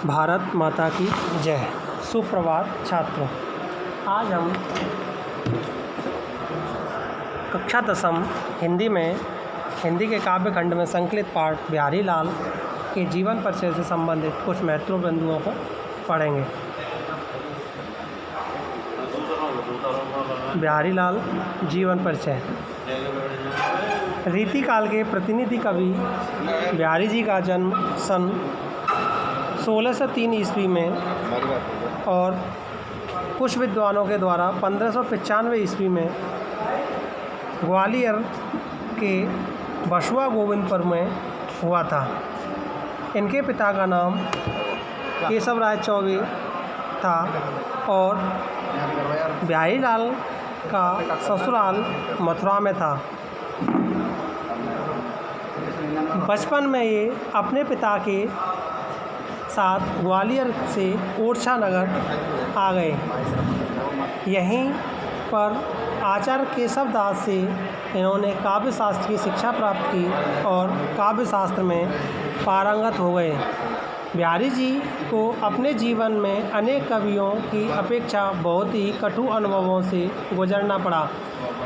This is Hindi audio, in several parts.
भारत माता की जय। सुप्रभात छात्रों, आज हम कक्षा 10वीं हिंदी के काव्य खंड में संकलित पाठ बिहारी लाल के जीवन परिचय से संबंधित कुछ महत्वपूर्ण बिंदुओं को पढ़ेंगे। बिहारी लाल जीवन परिचय। रीतिकाल के प्रतिनिधि कवि बिहारी जी का जन्म सन 1603 ईस्वी में और कुछ विद्वानों के द्वारा 1595 ईस्वी में ग्वालियर के बसुआ गोविंदपुर में हुआ था। इनके पिता का नाम केशव राय चौबे था और बिहारी लाल का ससुराल मथुरा में था। बचपन में ये अपने पिता के साथ ग्वालियर से ओरछा नगर आ गए। यहीं पर आचार्य केशव दास से इन्होंने काव्य शास्त्र की शिक्षा प्राप्त की और काव्य शास्त्र में पारंगत हो गए। बिहारी जी को अपने जीवन में अनेक कवियों की अपेक्षा बहुत ही कटु अनुभवों से गुजरना पड़ा,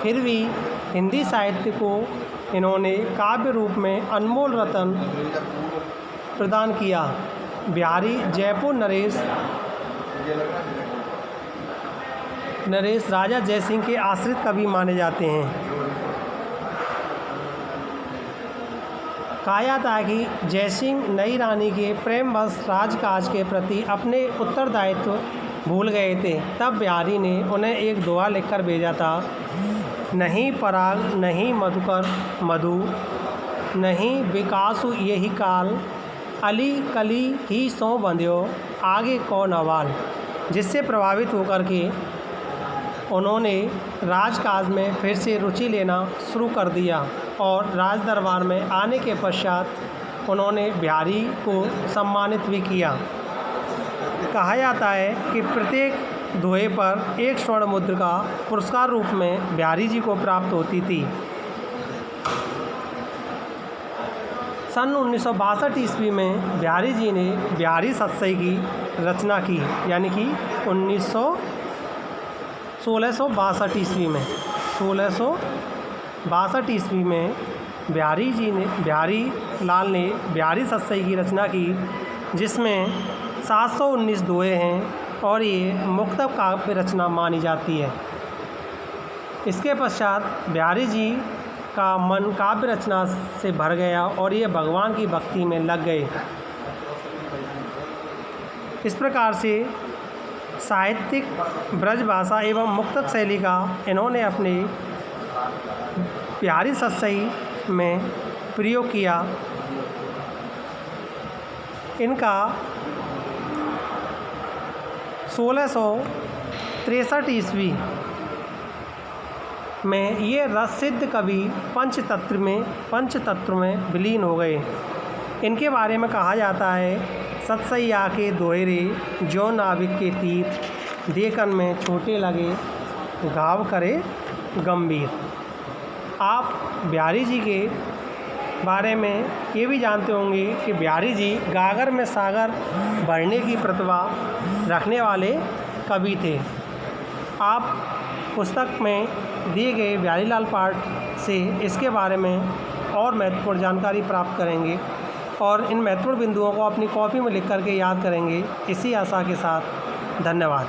फिर भी हिंदी साहित्य को इन्होंने काव्य रूप में अनमोल रत्न प्रदान किया। बिहारी जयपुर नरेश राजा जयसिंह के आश्रित कवि माने जाते हैं। कहा जाता है कि जयसिंह नई रानी के प्रेमवश राजकाज के प्रति अपने उत्तरदायित्व भूल गए थे। तब बिहारी ने उन्हें एक दोहा लिखकर भेजा था। नहीं पराग नहीं मधुकर मधु, नहीं विकासु यही काल, अली कली ही सो बंध्यो आगे कौन अवाल। जिससे प्रभावित होकर के उन्होंने राजकाज में फिर से रुचि लेना शुरू कर दिया और राज दरबार में आने के पश्चात उन्होंने बिहारी को सम्मानित भी किया। कहा जाता है कि प्रत्येक दोहे पर एक स्वर्ण मुद्रिका पुरस्कार रूप में बिहारी जी को प्राप्त होती थी। सन 1962 ईस्वी में बिहारी जी ने बिहारी सतसई की रचना की, यानी कि 1662 ईस्वी में बिहारी लाल ने बिहारी सतसई की रचना की, जिसमें 719 दोहे हैं और ये मुक्तक काव्य रचना मानी जाती है। इसके पश्चात बिहारी जी का मन काव्य रचना से भर गया और ये भगवान की भक्ति में लग गए। इस प्रकार से साहित्यिक ब्रज भाषा एवं मुक्तक शैली का इन्होंने अपने बिहारी सतसई में प्रयोग किया। इनका 1663 ईस्वी में ये रससिद्ध कवि पंचतत्व में विलीन हो गए। इनके बारे में कहा जाता है, सतसई आके दोहरे जो नाविक के तीर, देखन में छोटे लगे घाव करे गंभीर। आप बिहारी जी के बारे में ये भी जानते होंगे कि बिहारी जी गागर में सागर भरने की प्रतिभा रखने वाले कवि थे। आप पुस्तक में दिए गए बिहारी लाल पाठ से इसके बारे में और महत्वपूर्ण जानकारी प्राप्त करेंगे और इन महत्वपूर्ण बिंदुओं को अपनी कॉपी में लिख करके याद करेंगे। इसी आशा के साथ धन्यवाद।